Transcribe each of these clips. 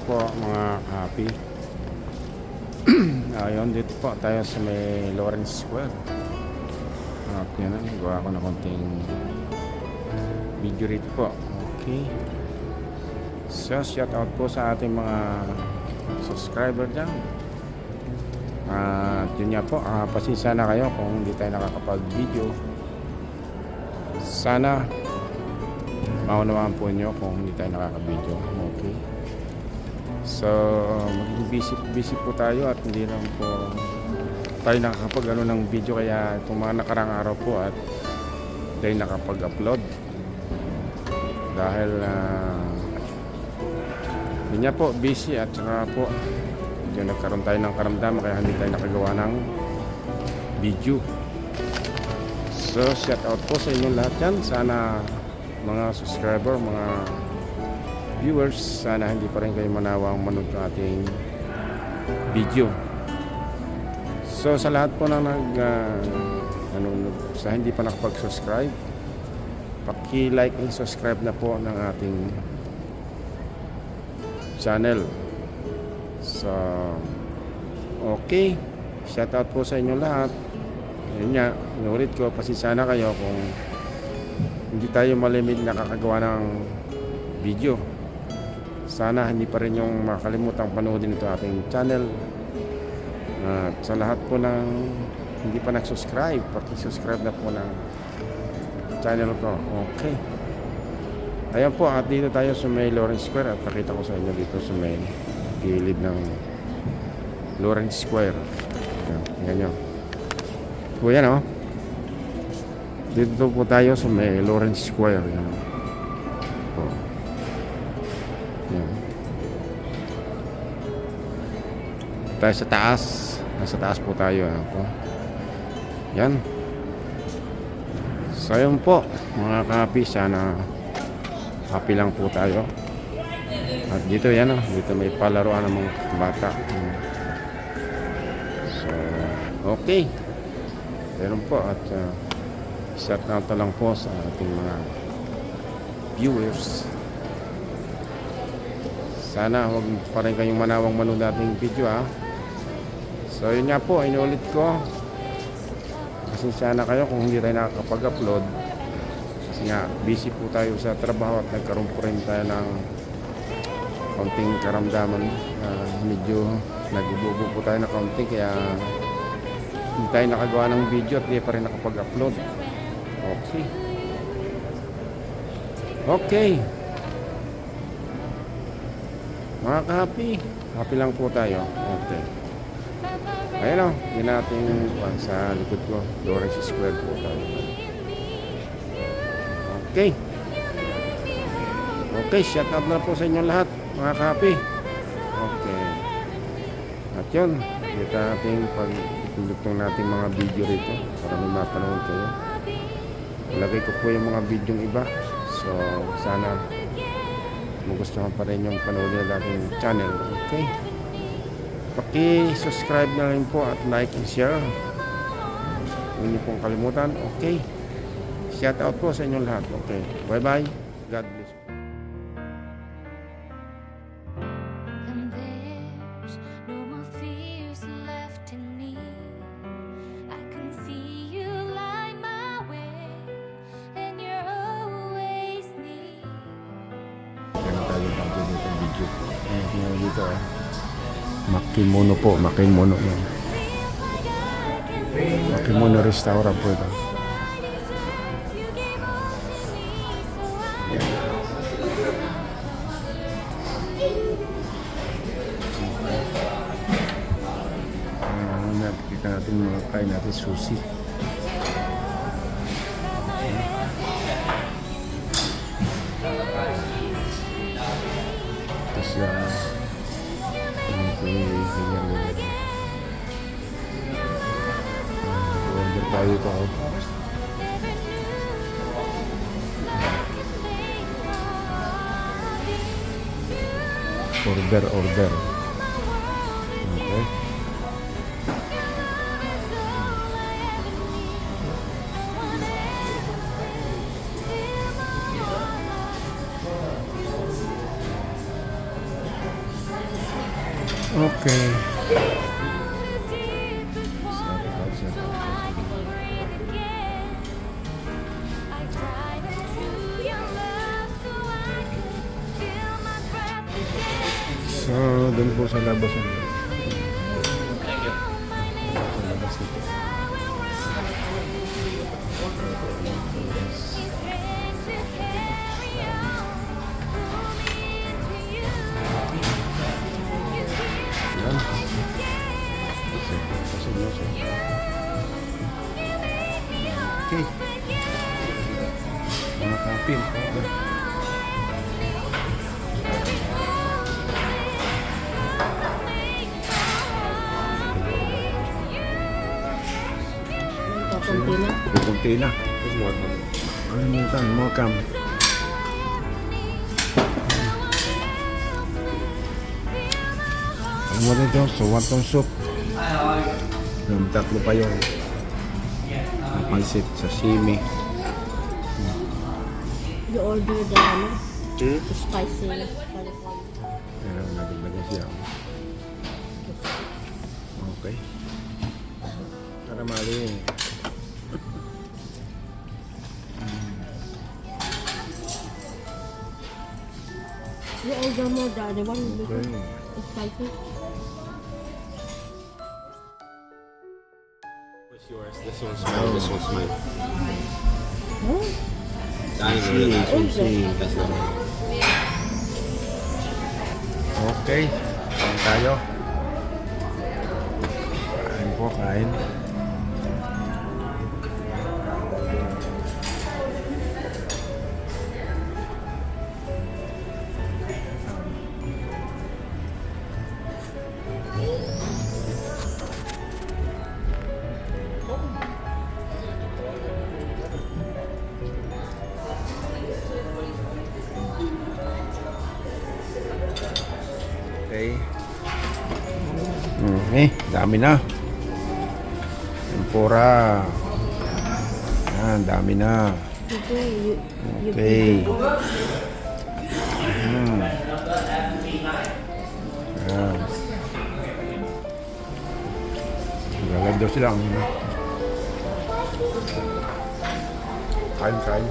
po mga kapi. Ayun, dito po tayo sa may Lawrence Square. Yan na, gawa ko na konting video rito po. Okay. So, shout out po sa ating mga subscriber dyan. At yun nga po, pasensya na kayo kung hindi tayo nakakapag-video. Sana maunawaan po nyo kung hindi tayo nakaka-video. Okay. So, maging busy po tayo at hindi lang po tayo nakakapag ng video, kaya itong mga nakarang araw po at tayo nakapag-upload dahil yun nga po, busy at saka po medyo nagkaroon tayo ng karamdaman kaya hindi tayo nakagawa ng video. So, shout out po sa inyo lahat yan. Sana mga subscriber, mga viewers, sana hindi pa rin kayo manawang manood ng ating video. So, sa lahat po na nanonood, sa hindi pa nakapag-subscribe, paki-like and subscribe na po ng ating channel. So, okay, shout out po sa inyo lahat. Yun nga, inulit ko, pasensya na kayo kung hindi tayo malimit nakakagawa ng video. Sana hindi pa rin yung makalimutan panoodin ito ating channel. At sa lahat po ng hindi pa nag-subscribe, paki-subscribe na po ng channel ko. Okay. Ayan po, at dito tayo sa may Lawrence Square at nakita ko sa inyo dito sa may gilid ng Lawrence Square. Tingnan nyo. So, yan o. Dito po tayo sa may Lawrence Square. Yan o. Oh. Yan. Tayo sa taas. Nasa taas po tayo. Yan. So, yun po. Mga kapi, sana happy lang po tayo. At dito yan o. Dito may palaruan ng mga bata. So, okay. Meron po at shout out na lang po sa ating mga viewers. Sana huwag pa rin kayong manawang manood nating video ha. So yun nga po, inulit ko. Pasensya na kayo kung hindi tayo nakakapag-upload. Kasi nga, busy po tayo sa trabaho at nagkaroon po rin tayo ng kaunting karamdaman. Medyo nag-ububo po tayo na kaunting, kaya hindi tayo nakagawa ng video at hindi pa rin nakapag-upload. Okay. Okay. Mga ka-happy, happy lang po tayo. Okay. Ayun o, yun natin sa likod ko, Lawrence Square po tayo. Okay. Okay, shout out na po sa inyo lahat, mga ka-happy. Okay. At yun, dito natin pag-lutong natin mga video rito para may mapanood kayo. Ilagay ko po yung mga video iba. So, sana magustuhan pa rin yung panood ng ating channel. Okay. Paki-subscribe na rin po at like and share. Huwag niyo pong kalimutan. Okay. Shout out po sa inyo lahat. Okay. Bye-bye. God bless. Dito Makimono po, Makimono yan. Makimono restaurant po ito. Nakikita natin mga kain natin sushi. Ito siya. Order tayo ito. Order. Okay. Okay. So, dun po sa labas. Sa labas ito. Yan. Okay. Mga kapil. Kunti na. Kunti na. Kalimutan mo, Kam. Ano mo dito? Suwantong soup. Tatlo pa yung pansit sa simi. You order the ano? Spicy. Pero nagagdagan siya. Okay. Para mali. You order more the other one because Okay. it's spicy. What's yours? This one's mine. This one's mine. Oh, I didn't know that. okay. That's not mine. Okay. Kain tayo. Kain po, kain. Okay. Dami na. Tempura. Yan, dami na. Okay, you Okay. Yan. Lalagdaw sila. Kain, kain.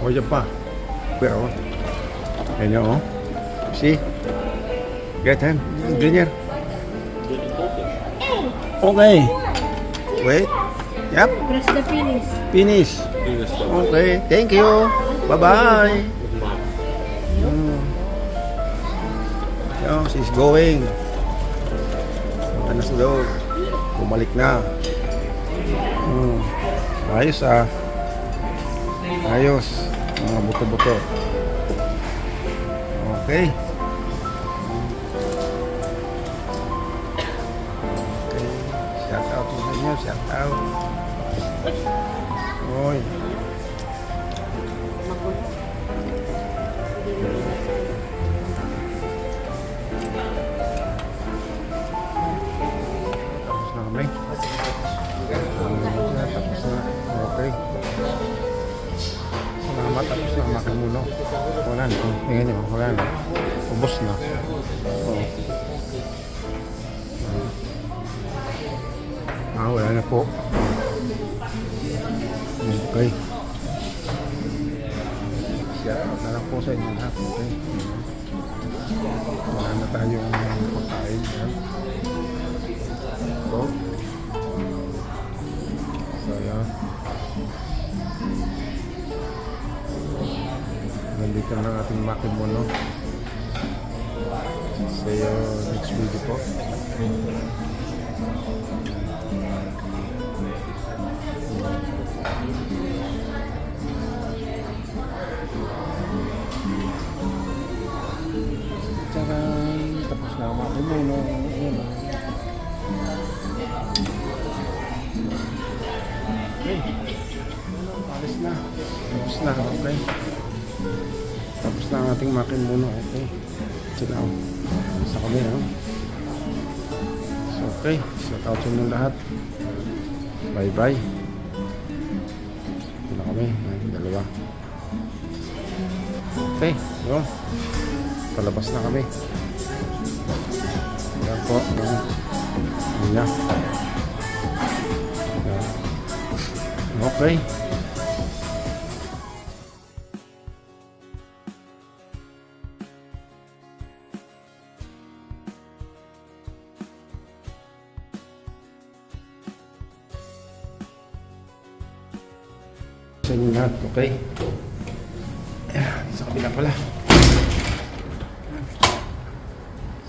Oh, yan pa. Pero, yan yun, oh. See? Get him. Junior. Okay. Wait. Yep. press the finish. Finish. Okay. Thank you. Bye-bye. She's going. Punta na sa loob. Bumalik na. Ayos ah. Ayos. Mga buto-buto. Okay. Okay. Shout out sa inyo. Shout out. Oy. Tapos na kami. Tapos na. Okay. Salamat. Tapos na makimuno. Wala na. Tingnan nyo. Wala na. Ubos na. Oo. Wala na po. Okay. Shout out na lang po sa inyo lahat. Okay. Wala na tayong pagkain. Yan. So, yan. Nandito na ang ating makimono. See you next video po. Tcharan! Tapos na ang makimono. Ayan o. Okay. Alis na. Tapos na. Okay. Tapos na ang ating makimono. Okay. Sila o. Sa kami o. So okay. Shout out sa inyo lahat. Bye bye. Sila kami. dalawa. Okay, yun. Palabas na kami. Yan po. Yan. Yan. Yan. Okay. Sa inyo lahat, okay? Sa kabila pala.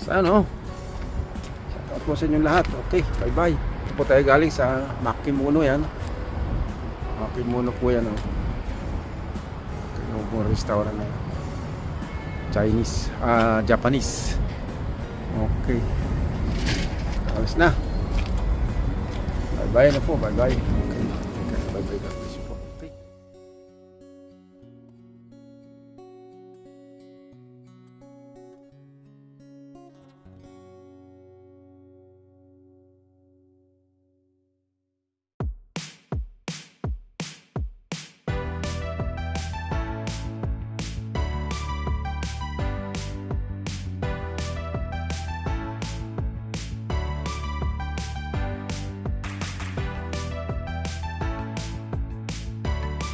Sa ano? Shoutout po sa inyo lahat. Okay, bye-bye. Ito po tayo galing sa Makimono yan. Makimono po yan. Kaya po restaurant na Chinese, Japanese. Okay. Alas na. Bye-bye na po, bye-bye. Okay, bye-bye.